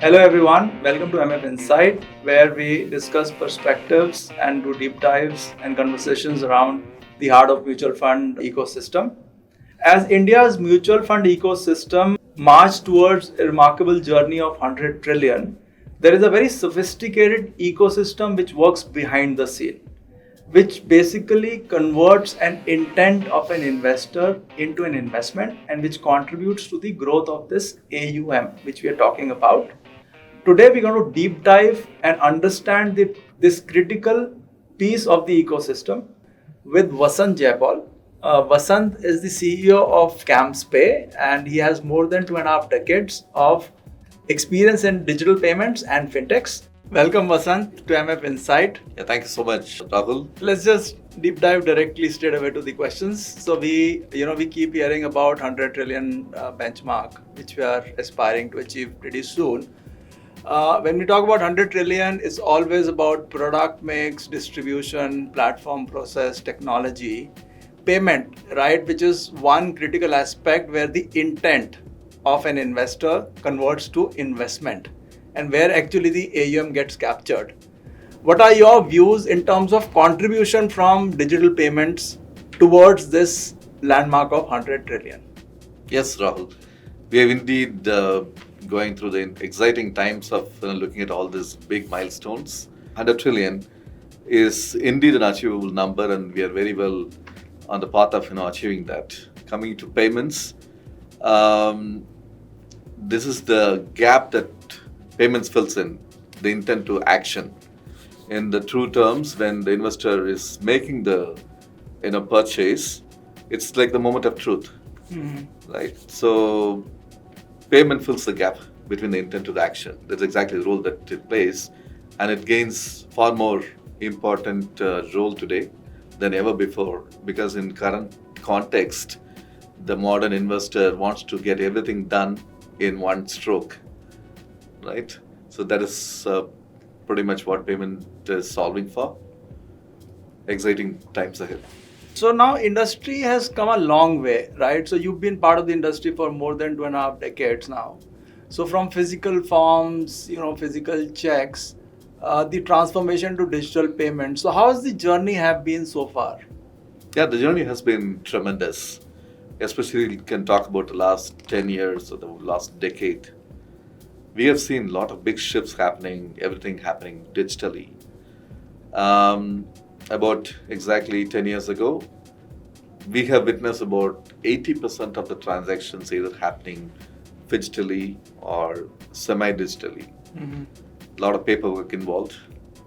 Hello everyone, welcome to MF Insight, where we discuss perspectives and do deep dives and conversations around the heart of mutual fund ecosystem. As India's mutual fund ecosystem marched towards a remarkable journey of 100 trillion, there is a very sophisticated ecosystem which works behind the scene, which basically converts an intent of an investor into an investment and which contributes to the growth of this AUM, which we are talking about. Today, we're going to deep dive and understand this critical piece of the ecosystem with Vasanth Jeyapaul. Vasanth is the CEO of CAMSPay, and he has more than 2.5 decades of experience in digital payments and fintechs. Welcome, Vasanth, to MF Insight. Yeah, thank you so much, Rahul. Let's just deep dive directly straight away to the questions. So we keep hearing about 100 trillion benchmark, which we are aspiring to achieve pretty soon. When we talk about 100 trillion, it's always about product mix, distribution, platform process, technology, payment, right? Which is one critical aspect where the intent of an investor converts to investment and where actually the AUM gets captured. What are your views in terms of contribution from digital payments towards this landmark of 100 trillion? Yes, Rahul. We have indeed going through the exciting times of looking at all these big milestones. 100 trillion is indeed an achievable number, and we are very well on the path of achieving that. Coming to payments, this is the gap that payments fills in, the intent to action. In the true terms, when the investor is making the purchase, it's like the moment of truth, right? So payment fills the gap between the intent to the action. That's exactly the role that it plays, and it gains far more important role today than ever before, because in current context, the modern investor wants to get everything done in one stroke, right? So that is pretty much what payment is solving for. Exciting times ahead. So now industry has come a long way, right? So you've been part of the industry for more than 2.5 decades now. So from physical forms, physical checks, the transformation to digital payments. So how has the journey have been so far? Yeah, the journey has been tremendous. Especially we can talk about the last 10 years or the last decade. We have seen a lot of big shifts happening, everything happening digitally. About exactly 10 years ago, we have witnessed about 80% of the transactions either happening digitally or semi-digitally. Mm-hmm. A lot of paperwork involved.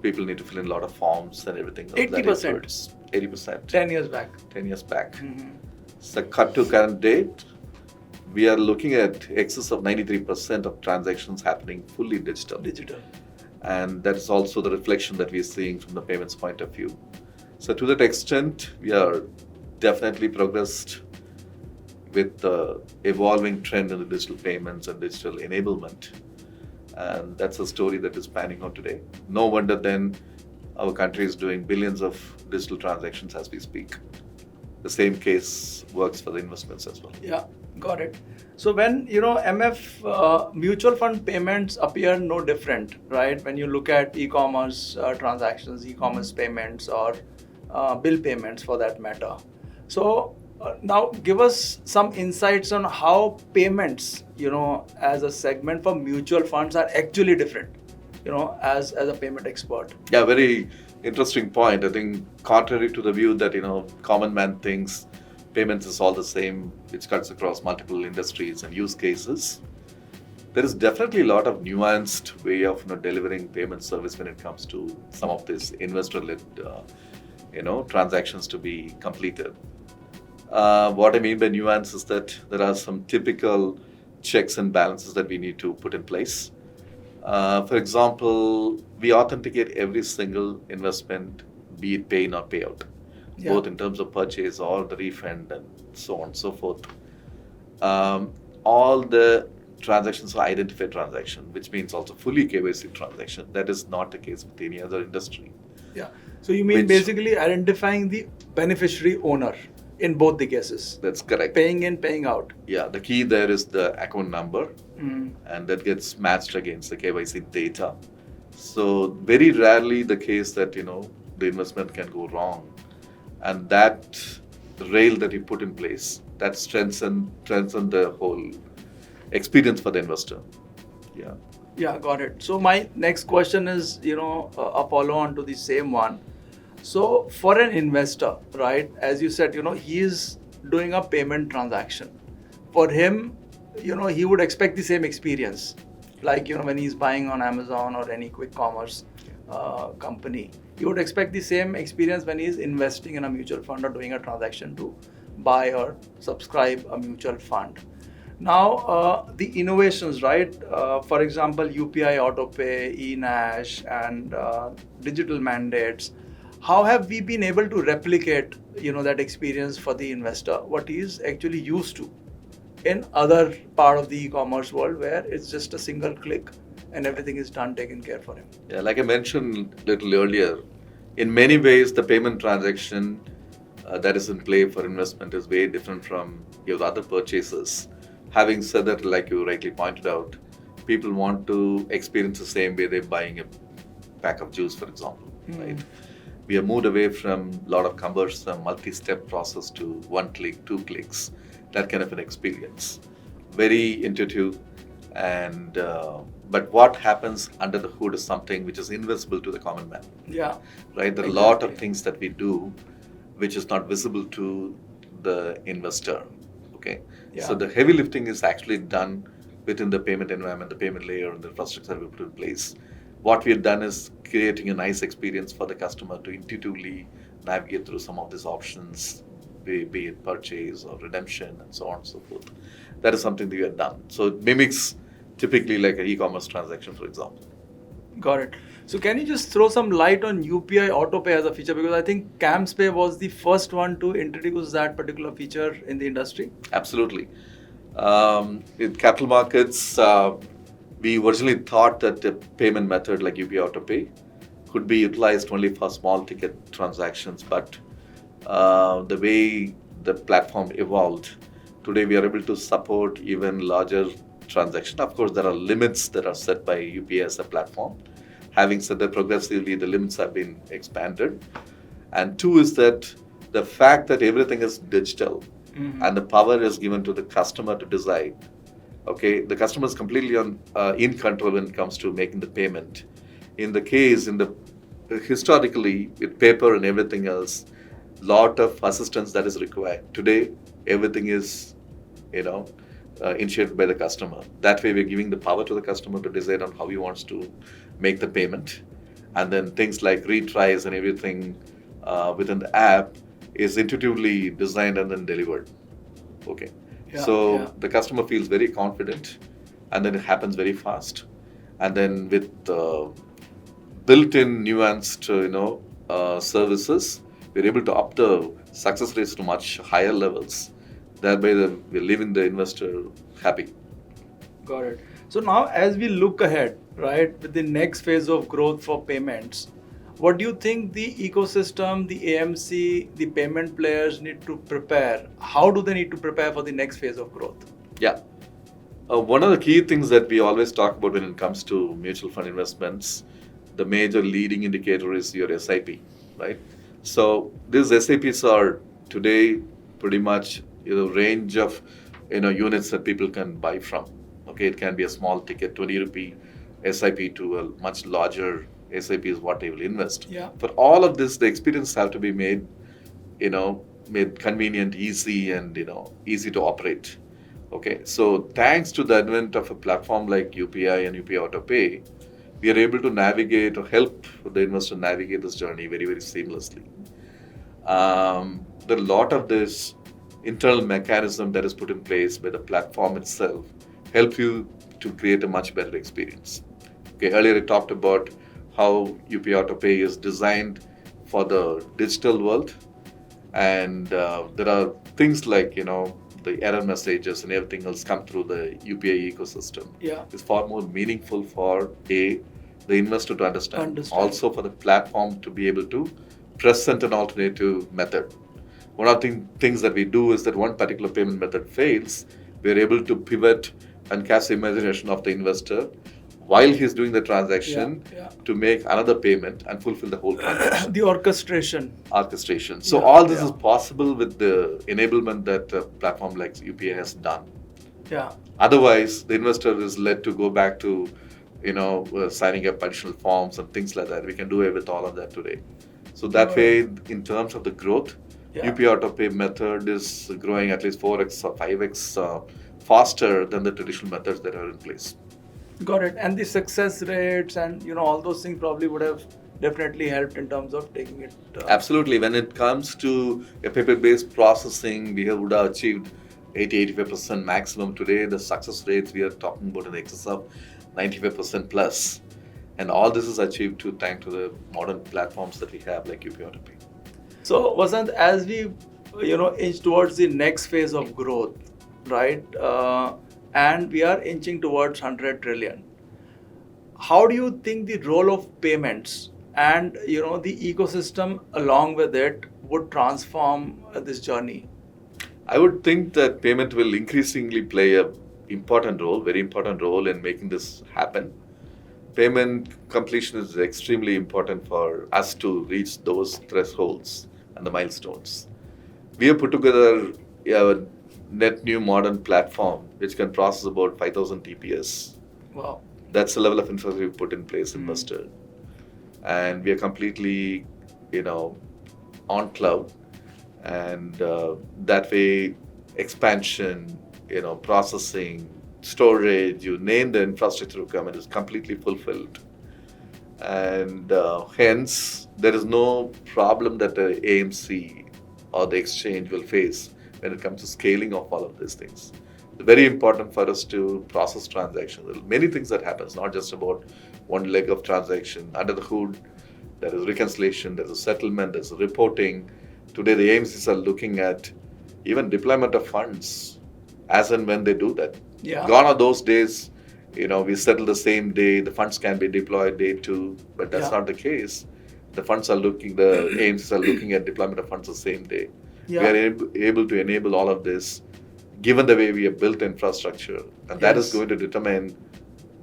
People need to fill in a lot of forms and everything. 80%? 80%. 10 years back. 10 years back. Mm-hmm. So cut to current date, we are looking at excess of 93% of transactions happening fully digital. And that is also the reflection that we are seeing from the payments point of view. So to that extent, we are definitely progressed with the evolving trend in the digital payments and digital enablement. And that's a story that is panning out today. No wonder then our country is doing billions of digital transactions as we speak. The same case works for the investments as well. Yeah, got it. So when MF mutual fund payments appear no different, right? When you look at e-commerce transactions, e-commerce payments, or bill payments for that matter. So now give us some insights on how payments, as a segment for mutual funds are actually different, as a payment expert. Yeah, very interesting point. I think contrary to the view that, common man thinks payments is all the same, which cuts across multiple industries and use cases, there is definitely a lot of nuanced way of delivering payment service when it comes to some of these investor-led transactions to be completed. What I mean by nuance is that there are some typical checks and balances that we need to put in place. For example, we authenticate every single investment, be it pay in or payout, both in terms of purchase or the refund and so on and so forth. All the transactions are identified transaction, which means also fully KYC transaction. That is not the case with any other industry. Yeah. So you mean basically identifying the beneficiary owner. in both the cases. That's correct. Paying in, paying out. Yeah, the key there is the account number, Mm. and that gets matched against the KYC data. So very rarely the case that the investment can go wrong, and that rail that you put in place that strengthen the whole experience for the investor. Yeah. Yeah, got it. So my next question is, a follow on to the same one. So for an investor, right, as you said, he is doing a payment transaction. For him, he would expect the same experience, like when he's buying on Amazon or any quick commerce company. He would expect the same experience when he's investing in a mutual fund or doing a transaction to buy or subscribe a mutual fund. Now, the innovations, right? For example, UPI Autopay, eNash, and digital mandates. How have we been able to replicate, that experience for the investor, what he is actually used to in other part of the e-commerce world where it's just a single click and everything is done, taken care for him? Yeah, like I mentioned a little earlier, in many ways, the payment transaction that is in play for investment is very different from your other purchases. Having said that, like you rightly pointed out, people want to experience the same way they're buying a pack of juice, for example, right? We have moved away from a lot of cumbersome multi-step process to one click, 2 clicks, that kind of an experience. Very intuitive, and but what happens under the hood is something which is invisible to the common man. Yeah. Right? There are a lot of things that we do which is not visible to the investor. Okay. Yeah. So the heavy lifting is actually done within the payment environment, the payment layer, and the infrastructure we put in place. What we have done is creating a nice experience for the customer to intuitively navigate through some of these options, be it purchase or redemption and so on and so forth. That is something that we have done. So it mimics typically like an e-commerce transaction, for example. Got it. So can you just throw some light on UPI Autopay as a feature? Because I think CAMSPay was the first one to introduce that particular feature in the industry. Absolutely. With capital markets, we originally thought that the payment method like UPI Autopay could be utilized only for small ticket transactions, but the way the platform evolved, today we are able to support even larger transactions. Of course, there are limits that are set by UPI as a platform. Having said that, progressively the limits have been expanded. And two is that the fact that everything is digital and the power is given to the customer to decide. Okay, the customer is completely in control when it comes to making the payment. In the case, historically, with paper and everything else, lot of assistance that is required. Today, everything is, initiated by the customer. That way, we're giving the power to the customer to decide on how he wants to make the payment. And then things like retries and everything within the app is intuitively designed and then delivered. Okay. Yeah, the customer feels very confident, and then it happens very fast. And then with built-in nuanced, services, we're able to up the success rates to much higher levels. Thereby, we're leaving the investor happy. Got it. So now, as we look ahead, right, with the next phase of growth for payments, what do you think the ecosystem, the AMC, the payment players need to prepare? How do they need to prepare for the next phase of growth? Yeah. One of the key things that we always talk about when it comes to mutual fund investments, the major leading indicator is your SIP, right? So these SIPs are today pretty much range of units that people can buy from. Okay, it can be a small ticket 20 rupee SIP to a much larger SIP is what they will invest. Yeah. For all of this, the experience have to be made convenient, easy, and easy to operate. Okay, so thanks to the advent of a platform like UPI and UPI Autopay, we are able to navigate or help the investor navigate this journey very, very seamlessly. There are a lot of this internal mechanism that is put in place by the platform itself help you to create a much better experience. Okay, earlier I talked about how UPI Autopay is designed for the digital world, and there are things like the error messages and everything else come through the UPI ecosystem. Yeah, it's far more meaningful for the investor to understand. Also for the platform to be able to present an alternative method. One of the things that we do is that one particular payment method fails, we're able to pivot and catch the imagination of the investor while he's doing the transaction to make another payment and fulfill the whole transaction. The Orchestration. So all this is possible with the enablement that a platform like UPI has done. Yeah. Otherwise, the investor is led to go back to, signing up additional forms and things like that. We can do away with all of that today. So that way, in terms of the growth, UPI Autopay method is growing at least 4x or 5x faster than the traditional methods that are in place. Got it. And the success rates and all those things probably would have definitely helped in terms of taking it. Absolutely. When it comes to a paper-based processing, we would have achieved 80-85% maximum. Today, the success rates we are talking about in excess of 95% plus. And all this is achieved thanks to the modern platforms that we have like UPI Autopay. So, Vasanth, as we inch towards the next phase of growth, right? And we are inching towards 100 trillion. How do you think the role of payments and the ecosystem along with it would transform this journey? I would think that payment will increasingly play a very important role in making this happen. Payment completion is extremely important for us to reach those thresholds and the milestones. We have put together a net new modern platform which can process about 5,000 TPS. Wow. That's the level of infrastructure we've put in place in Mustard. And we are completely, on cloud. And that way, expansion, processing, storage, you name the infrastructure requirement is completely fulfilled. And hence, there is no problem that the AMC or the exchange will face when it comes to scaling of all of these things. It's very important for us to process transactions. There are many things that happen. It's not just about one leg of transaction. Under the hood, there is reconciliation, there's a settlement, there's a reporting. Today, the AMCs are looking at even deployment of funds as and when they do that. Yeah. Gone are those days, we settle the same day, the funds can be deployed day two, but that's not the case. The AMCs are looking at deployment of funds the same day. Yeah. We are able to enable all of this given the way we have built infrastructure, and that is going to determine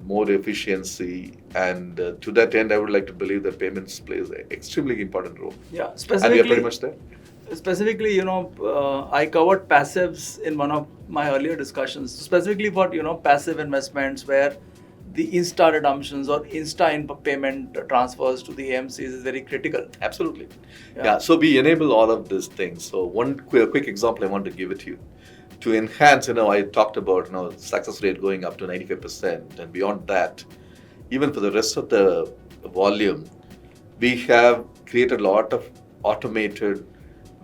more efficiency. And to that end, I would like to believe that payments plays an extremely important role. Yeah, specifically, and we are pretty much there. Specifically, I covered passives in one of my earlier discussions. Specifically for passive investments where the insta redemptions or insta payment transfers to the AMCs is very critical. Absolutely. Yeah. So we enable all of these things. So one quick example I want to give it to you. To enhance, I talked about success rate going up to 95%, and beyond that, even for the rest of the volume, we have created a lot of automated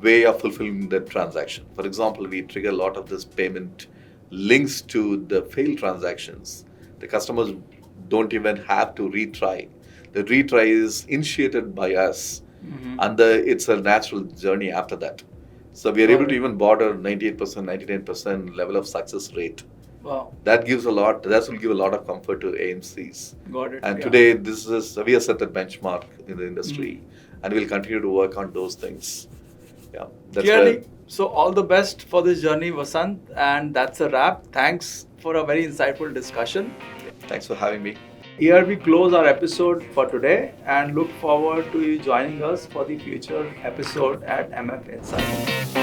way of fulfilling the transaction. For example, we trigger a lot of this payment links to the failed transactions. The customers don't even have to retry. The retry is initiated by us, and it's a natural journey after that. So we are able to even border 98%, 99% level of success rate. Wow. That will give a lot of comfort to AMCs. Got it. And today, we have set a benchmark in the industry, and we'll continue to work on those things. Yeah. Clearly. So all the best for this journey, Vasanth. And that's a wrap. Thanks for a very insightful discussion. Thanks for having me. Here we close our episode for today and look forward to you joining us for the future episode at MF Insight.